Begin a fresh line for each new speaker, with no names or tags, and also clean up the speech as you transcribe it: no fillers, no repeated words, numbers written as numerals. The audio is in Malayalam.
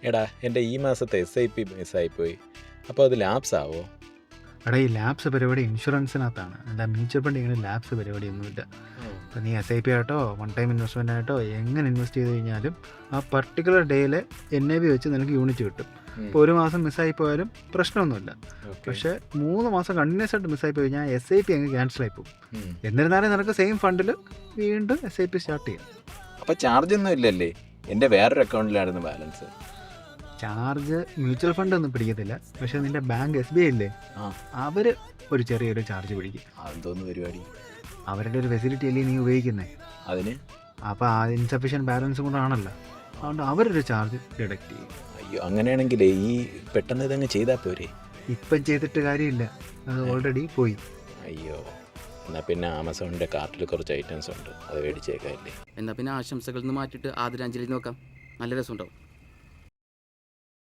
എടാ എൻ്റെ ഈ മാസത്തെ SIP മിസ്സായിപ്പോയി. അപ്പോൾ അത് ലാപ്സ് ആവോ?
എടാ ഈ ലാപ്സ് പരിപാടി ഇൻഷുറൻസിനകത്താണ്. അല്ല മ്യൂച്വൽ ഫണ്ട് ഇങ്ങനെ ലാപ്സ് പരിപാടിയൊന്നുമില്ല. ഇപ്പോൾ നീ SIP ആയിട്ടോ വൺ ടൈം ഇൻവെസ്റ്റ്മെൻ്റ് ആയിട്ടോ എങ്ങനെ ഇൻവെസ്റ്റ് ചെയ്ത് കഴിഞ്ഞാലും ആ പർട്ടിക്കുലർ ഡേയിലെ NAV വെച്ച് നിനക്ക് യൂണിറ്റ് കിട്ടും. ഇപ്പോൾ ഒരു മാസം മിസ്സായി പോയാലും പ്രശ്നമൊന്നുമില്ല. പക്ഷേ 3 മാസം കണ്ടിന്യൂസ് ആയിട്ട് മിസ്സായി പോയി കഴിഞ്ഞാൽ SIP അങ്ങ് ക്യാൻസലായി പോകും. എന്നിരുന്നാലും നിനക്ക് സെയിം ഫണ്ടിൽ വീണ്ടും SIP സ്റ്റാർട്ട് ചെയ്യാം.
അപ്പോൾ ചാർജ് ഒന്നും ഇല്ലല്ലേ? എൻ്റെ വേറൊരു അക്കൗണ്ടിലായിരുന്നു ബാലൻസ്.
ചാർജ് മ്യൂച്വൽ ഫണ്ട് ഒന്നും പിടിക്കത്തില്ല. പക്ഷേ നിൻ്റെ ബാങ്ക് SBI ഇല്ലേ, അവർ ഒരു ചെറിയൊരു ചാർജ് പിടിക്കും.
അതെന്തോന്ന് പരിപാടി?
അവരുടെ ഒരു ഫെസിലിറ്റി അല്ലേ നീ ഉപയോഗിക്കുന്നത്.
അതിന്
അപ്പോൾ ആ ഇൻസഫിഷ്യൻറ്റ് ബാലൻസ് കൊണ്ടാണല്ലോ, അതുകൊണ്ട് അവരൊരു ചാർജ് ഡിഡക്റ്റ് ചെയ്യും.
അയ്യോ, അങ്ങനെയാണെങ്കിലേ ഈ പെട്ടെന്ന് ഇതങ്ങ് ചെയ്താൽ പോരെ?
ഇപ്പം ചെയ്തിട്ട് കാര്യമില്ല, അത് ഓൾറെഡി പോയി.
അയ്യോ, എന്നാൽ പിന്നെ ആമസോണിൻ്റെ കാർട്ടിൽ കുറച്ച് ഐറ്റംസ് ഉണ്ട്, അത് മേടിച്ചേക്കാല്ലേ.
എന്നാൽ പിന്നെ ആശംസകളിൽ നിന്ന് മാറ്റിയിട്ട് ആദരാഞ്ജലി നോക്കാം, നല്ല രസമുണ്ടാവും.